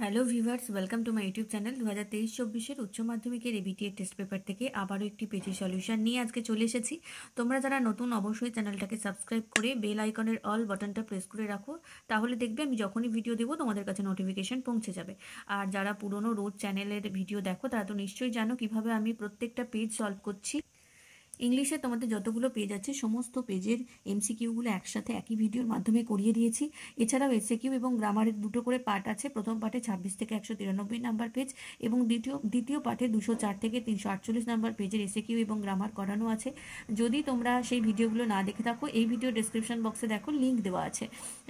Hello viewers, welcome to my YouTube channel. 2023-24 উচ্চ মাধ্যমিকের ABTA test paper থেকে আবারও একটি পেজে সলিউশন নিয়ে আজকে চলে এসেছি। তোমরা যারা নতুন অবশ্যই চ্যানেলটাকে সাবস্ক্রাইব করে বেল আইকনের অল বাটনটা প্রেস করে রাখো, তাহলে দেখবে আমি যখনই ভিডিও দেবো তোমাদের কাছে নোটিফিকেশন পৌঁছে যাবে। আর যারা পুরনো রোজ চ্যানেলের ভিডিও দেখো তারা তো নিশ্চয়ই জানো কিভাবে আমি প্রত্যেকটা পেজ সলভ করছি। ইংলিশে তোমাদের যতগুলো পেজ আছে সমস্ত পেজের এমসিকিউগুলো একসাথে একই ভিডিওর মাধ্যমে করিয়ে দিয়েছি। এছাড়াও এসএকিউ এবং গ্রামারের দুটো করে পার্ট আছে। প্রথম পার্টে 26 থেকে 193 নাম্বার পেজ এবং দ্বিতীয় পার্টে 204 থেকে 348 নাম্বার পেজের এসএকিউ এবং গ্রামার করানো আছে। যদি তোমরা সেই ভিডিওগুলো না দেখে থাকো, এই ভিডিও ডেসক্রিপশন বক্সে দেখো, লিঙ্ক দেওয়া আছে।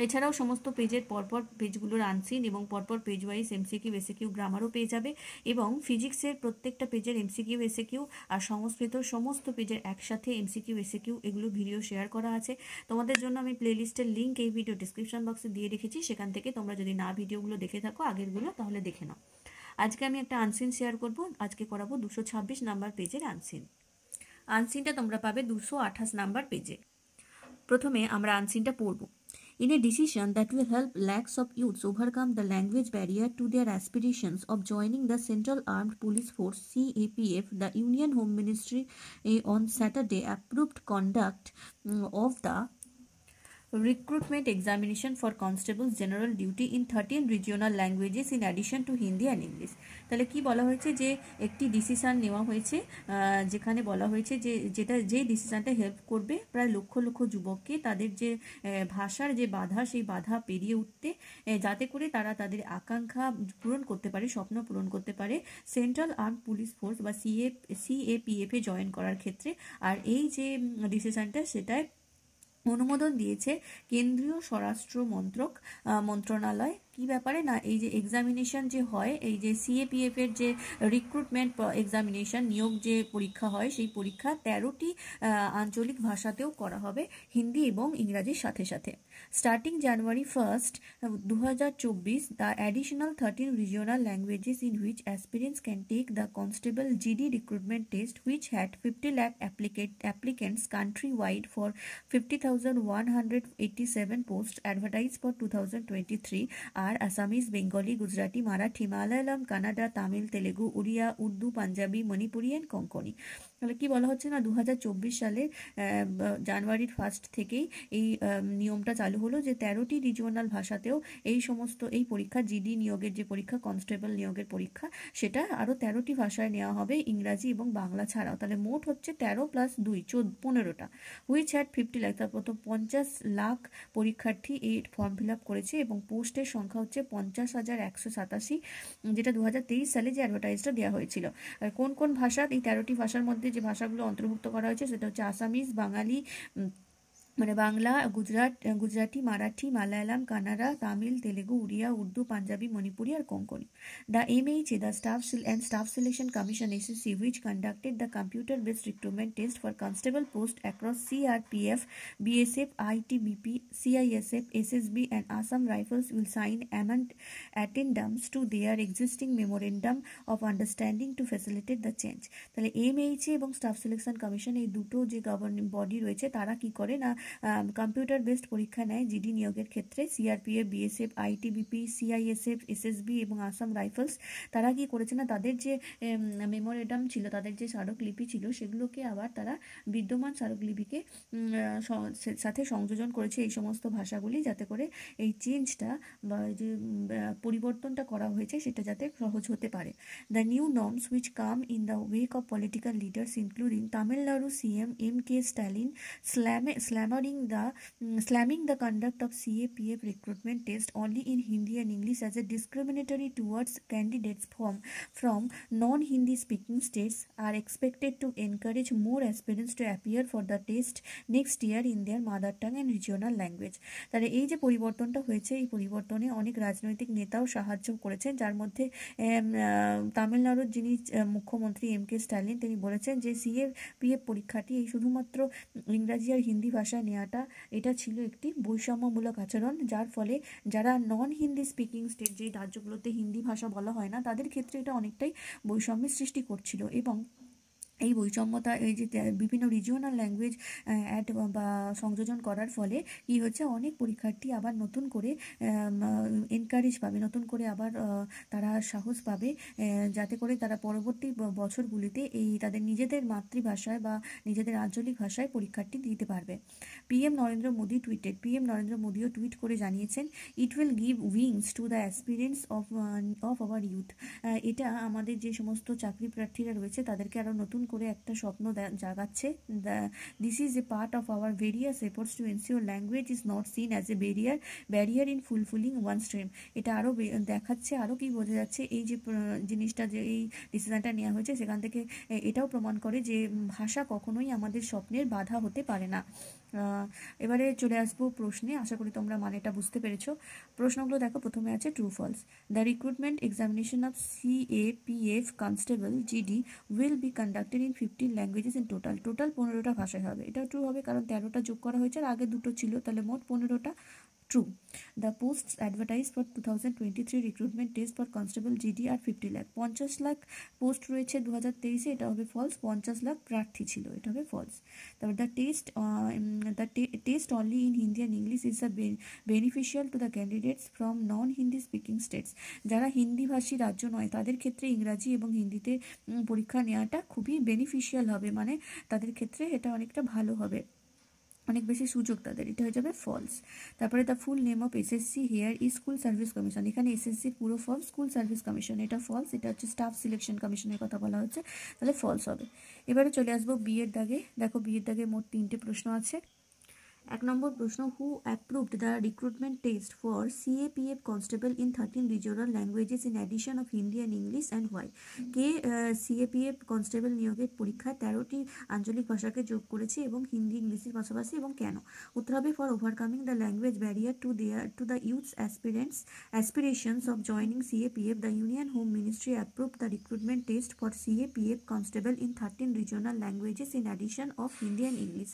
এছাড়াও সমস্ত পেজের পরপর পেজগুলোর আনসিন এবং পরপর পেজ ওয়াইজ এমসিকিউ এসএকিউ গ্রামারও পেয়ে যাবে। এবং ফিজিক্সের প্রত্যেকটা পেজের এমসিকিউ এসএকিউ আর সংস্কৃত সমস্ত পেজের একসাথে এমসিকিউ এসএকিউ এগুলো ভিডিও শেয়ার করা আছে। তোমাদের জন্য আমি প্লেলিস্টের লিঙ্ক এই ভিডিও ডিসক্রিপশন বক্সে দিয়ে রেখেছি, সেখান থেকে তোমরা যদি না ভিডিওগুলো দেখে থাকো আগেরগুলো তাহলে দেখে নাও। আজকে আমি একটা আনসিন শেয়ার করব। আজকে করাবো 226 নাম্বার পেজের আনসিনটা তোমরা পাবে 228 নাম্বার পেজে। প্রথমে আমরা আনসিনটা পড়ব। In a decision that will help lakhs of youths overcome the language barrier to their aspirations of joining the Central Armed Police Force CAPF, the Union Home Ministry on Saturday approved conduct of the recruitment examination for constables general duty in 13 regional languages in addition to Hindi and English। তাহলে কি বলা হয়েছে যে একটি decision নেওয়া হয়েছে, যেখানে বলা হয়েছে যে ডিসিশনটা হেল্প করবে প্রায় লক্ষ লক্ষ যুবককে তাদের যে ভাষার যে বাধা সেই বাধা পেরিয়ে উঠতে, যাতে করে তারা তাদের আকাঙ্ক্ষা পূরণ করতে পারে, স্বপ্ন পূরণ করতে পারে সেন্ট্রাল আর্ম পুলিশ ফোর্স বা সিএপিএফ এ জয়েন করার ক্ষেত্রে। আর এই যে ডিসিশনটা সেটাই অনুমোদন দিয়েছে কেন্দ্রীয় স্বরাষ্ট্র মন্ত্রণালয়। কি ব্যাপারে না, এই যে এক্সামিনেশন যে হয়, এই যে সিএপিএফ এর যে রিক্রুটমেন্ট এক্সামিনেশন নিয়োগ যে পরীক্ষা হয়, সেই পরীক্ষা 13টি আঞ্চলিক ভাষাতেও করা হবে, হিন্দি এবং ইংরাজির সাথে সাথে। Starting January 1st, 2024, the additional 13 regional languages in which aspirants can take the constable GD recruitment test which had 50 lakh applicants country-wide for 50,187 posts advertised for 2023 are Assamese, Bengali, Gujarati, Marathi, Malayalam, Kannada, Tamil, Telugu, Oriya, Urdu, Punjabi, Manipuri and Konkani। তাহলে কি বলা হচ্ছে না, 2024 সালের জানুয়ারির 1st থেকেই এই নিয়মটা চালু হলো যে 13টি রিজিওনাল ভাষাতেও এই পরীক্ষা, জিডি নিয়োগের যে পরীক্ষা, কনস্টেবল নিয়োগের পরীক্ষা, সেটা আরও 13টি ভাষায় নেওয়া হবে, ইংরাজি এবং বাংলা ছাড়াও। তাহলে মোট হচ্ছে 13 + 2 15টা। হুইচ হ্যাড 50 লাখ, তারপর তো 50 লাখ পরীক্ষার্থী এই ফর্ম ফিল আপ করেছে এবং পোস্টের সংখ্যা হচ্ছে 50,187, যেটা 2023 সালে যে অ্যাডভার্টাইজটা দেওয়া হয়েছিল। আর কোন কোন ভাষা, এই 13টি ভাষার মধ্যে যে ভাষাগুলো অন্তর্ভুক্ত করা হয়েছে সেটা হচ্ছে আসামিজ, বাঙালি মানে বাংলা, গুজরাটি, মারাঠি, মালায়ালাম, কানাডা, তামিল, তেলেগু, উড়িয়া, উর্দু, পাঞ্জাবি, মণিপুরি আর Konkani. The MHA, the Staff Selection Commission SSC, which conducted the computer-based recruitment test for constable post across CRPF, BSF, ITBP, CISF, SSB and Assam Rifles will sign addendums to their existing memorandum of understanding to facilitate the change। তাহলে MHA এবং staff selection commission, এই দুটো যে governing body রয়েছে, তারা কি করে না, কম্পিউটার বেসড পরীক্ষা নেয় জিডি নিয়োগের ক্ষেত্রে। CRPF, BSF, ITBP, CISF, SSB এবং আসাম রাইফেলস, তারা কি করেছে না, তাদের যে মেমোরেন্ডাম ছিল, তাদের যে স্মারকলিপি ছিল, সেগুলোকে আবার তারা বিদ্যমান স্মারকলিপিকে সাথে সংযোজন করেছে এই সমস্ত ভাষাগুলি, যাতে করে এই চেঞ্জটা বা যে পরিবর্তনটা করা হয়েছে সেটা যাতে সহজ হতে পারে। The new norms which come in the wake of political leaders including Tamil Nadu CM MK Stalin slamming the conduct of CAPF recruitment test only in Hindi and English as a discriminatory towards candidates from non-Hindi speaking states, are expected to encourage more aspirants to appear for the test next year in their mother tongue and regional language। তাহলে এই যে পরিবর্তনটা হয়েছে, এই পরিবর্তনে অনেক রাজনৈতিক নেতাও সাহায্য করেছেন, যার মধ্যে তামিলনাড়ুর যিনি মুখ্যমন্ত্রী MK Stalin, তিনি বলেছেন যে CAPF পরীক্ষাটি এই শুধুমাত্র ইংরাজি আর হিন্দি ভাষায় নেওয়াটা, এটা ছিল একটি বৈষম্যমূলক আচরণ, যার ফলে যারা নন হিন্দি স্পিকিং স্টেট, যে রাজ্যগুলোতে হিন্দি ভাষা বলা হয় না, তাদের ক্ষেত্রে এটা অনেকটাই বৈষম্যের সৃষ্টি করছিল। এবং এই বৈষম্যতা, এই যে বিভিন্ন রিজিওনাল ল্যাঙ্গুয়েজ অ্যাড বা সংযোজন করার ফলে কি হচ্ছে, অনেক পরীক্ষার্থী আবার নতুন করে এনকারেজ পাবে, নতুন করে আবার তারা সাহস পাবে, যাতে করে তারা পরবর্তী বছরগুলিতে এই তাদের নিজেদের মাতৃভাষায় বা নিজেদের আঞ্চলিক ভাষায় পরীক্ষাটি দিতে পারবে। পিএম নরেন্দ্র মোদী টুইটেড, পিএম নরেন্দ্র মোদীও টুইট করে জানিয়েছেন, it will give wings to the aspirants of our youth. এটা আমাদের যে সমস্ত চাকরি প্রার্থীরা রয়েছে তাদেরকে আরও নতুন করে একটা স্বপ্ন জাগাচ্ছে। This is a part of our various efforts to ensure language is not seen as a barrier in fulfilling one stream. এটা আরও দেখাচ্ছে, আরও কি বোঝা যাচ্ছে, এই যে জিনিসটা, যে এই ডিসিশনটা নেওয়া হয়েছে সেখান থেকে এটাও প্রমাণ করে যে ভাষা কখনোই আমাদের স্বপ্নের বাধা হতে পারে না। এবারে চলে আসবো প্রশ্নে, আশা করি তোমরা মানেটা বুঝতে পেরেছো। প্রশ্নগুলো দেখো, প্রথমে আছে true false. The recruitment examination of CAPF constable GD will be conducted in 15 languages in total. Total 15টা ভাষায় হবে। এটা ট্রু হবে কারণ 13টা যোগ করা হয়েছে আর আগে দুটো ছিল, তাহলে মোট 15টা। True. The post advertise for 2023 recruitment test for constable GD আর 50 লাখ। 50 লাখ পোস্ট রয়েছে 2023-এ, এটা হবে ফলস। 50 লাখ প্রার্থী ছিল, এটা হবে ফলস। তারপর the test only in Hindi and English is the beneficial to the candidates from non Hindi speaking states. যারা হিন্দিভাষী রাজ্য নয় তাদের ক্ষেত্রে ইংরাজি এবং হিন্দিতে পরীক্ষা নেওয়াটা খুবই বেনিফিশিয়াল হবে, মানে তাদের ক্ষেত্রে এটা অনেকটা ভালো হবে, অনেক বেশি সুযোগ তাদের, এটা হয়ে যাবে ফলস। তারপরে the full name of SSC hair is school service commission. এখানে SSCর পুরো ফর্ম স্কুল সার্ভিস কমিশন, এটা ফলস। এটা হচ্ছে স্টাফ সিলেকশন কমিশনের কথা বলা হচ্ছে, তাহলে ফলস হবে। এবারে চলে আসবো বিয়ের দাগে। দেখো বিয়ের দাগে মোট 3টে প্রশ্ন আছে। 1 নম্বর প্রশ্ন, who approved the recruitment test for CAPF constable in 13 regional languages in addition of Hindi and English and why? কে CAPF কনস্টেবল নিয়োগের পরীক্ষায় 13টি আঞ্চলিক ভাষাকে যোগ করেছে এবং হিন্দি ইংলিশের পাশাপাশি, এবং কেন? উত্তর হবে for overcoming the language barrier to the youths aspirations of joining CAPF, the Union Home Ministry approved the recruitment test for CAPF constable in 13 regional languages in addition of Hindi and English.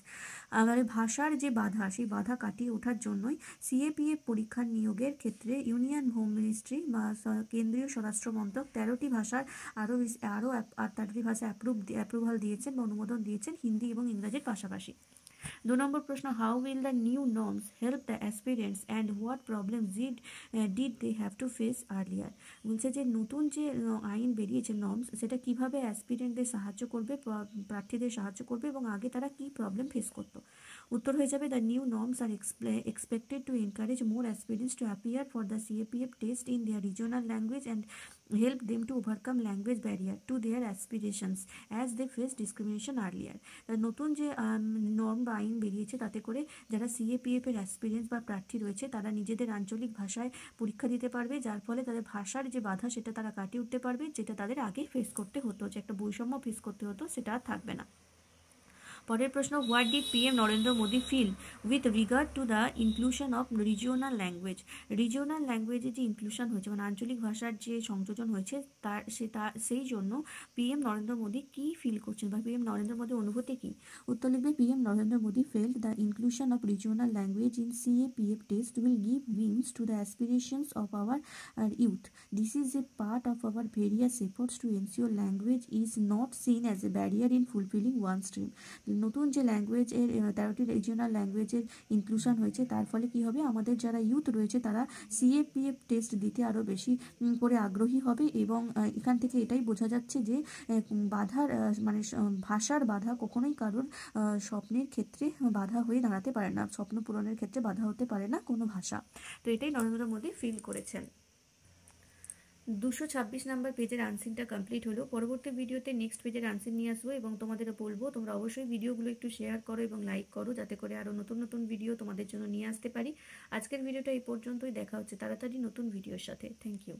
মানে ভাষার যে বাধা, সেই বাধা কাটিয়ে ওঠার জন্যই CAPF পরীক্ষার নিয়োগের ক্ষেত্রে ইউনিয়ন হোম মিনিস্ট্রি বা কেন্দ্রীয় স্বরাষ্ট্র মন্ত্রক 13টি ভাষার আরও 13টি ভাষা অ্যাপ্রুভাল দিয়েছেন বা অনুমোদন দিয়েছেন হিন্দি এবং ইংরাজির পাশাপাশি। 2 নম্বর প্রশ্ন, how will the new norms help the aspirants and what problems did they have to face earlier? বলছে যে নতুন যে আইন বেরিয়েছে নর্মস, সেটা কিভাবে অ্যাসপিরেন্টদের সাহায্য করবে, প্রার্থীদের সাহায্য করবে, এবং আগে তারা কি প্রবলেম ফেস করতো? উত্তর হয়ে যাবে, the new norms are expected to encourage more aspirants to appear for the CAPF test in their regional language and help them to overcome language barrier to their aspirations as they face discrimination earlier. নতুন যে norm বা আইন বেরিয়েছে তাতে করে যারা CAPF এর aspirants বা প্রার্থী রয়েছে তারা নিজেদের আঞ্চলিক ভাষায় পরীক্ষা দিতে পারবে, যার ফলে তাদের ভাষার যে বাধা সেটা তারা কাটিয়ে উঠতে পারবে, যেটা তাদের আগে ফেস করতে হতো, যে একটা বৈষম্য ফেস করতে হতো, সেটা আর থাকবে না। পরের প্রশ্ন, what did PM Narendra Modi feel with regard to the inclusion of regional language? Regional ল্যাঙ্গুয়েজে যে ইনক্লুশন হয়েছে, মানে আঞ্চলিক ভাষার যে সংযোজন হয়েছে, সেই জন্য PM নরেন্দ্র মোদী কী ফিল করছেন বা PM নরেন্দ্র মোদীর অনুভূতি কী? উত্তর লিখবে, PM Narendra Modi felt the inclusion of regional language in CAPF test will give wings to the aspirations of our youth. This is a part of our various efforts to ensure language is not seen as a barrier in fulfilling one stream. নতুন যে ল্যাঙ্গুয়েজের 13টি regional ল্যাঙ্গুয়েজের inclusion হয়েছে, তার ফলে কি হবে, আমাদের যারা youth রয়েছে তারা CAPF টেস্ট দিতে আরও বেশি করে আগ্রহী হবে। এবং এখান থেকে এটাই বোঝা যাচ্ছে যে বাধার মানে ভাষার বাধা কখনোই কারোর স্বপ্নের ক্ষেত্রে বাধা হয়ে দাঁড়াতে পারে না, স্বপ্ন পূরণের ক্ষেত্রে বাধা হতে পারে না কোনো ভাষা। তো এটাই নরেন্দ্র মোদী ফিল করেছেন। 226 নাম্বার পেজের আনসারটা কমপ্লিট হলো। পরবর্তী ভিডিওতে নেক্সট পেজের আনসার নিয়ে আসবো এবং তোমাদের বলবো তোমরা অবশ্যই ভিডিওগুলো একটু শেয়ার করো এবং লাইক করো, যাতে করে আরও নতুন নতুন ভিডিও তোমাদের জন্য নিয়ে আসতে পারি। আজকের ভিডিওটা এই পর্যন্তই, দেখা হচ্ছে তাড়াতাড়ি নতুন ভিডিওর সাথে। Thank you.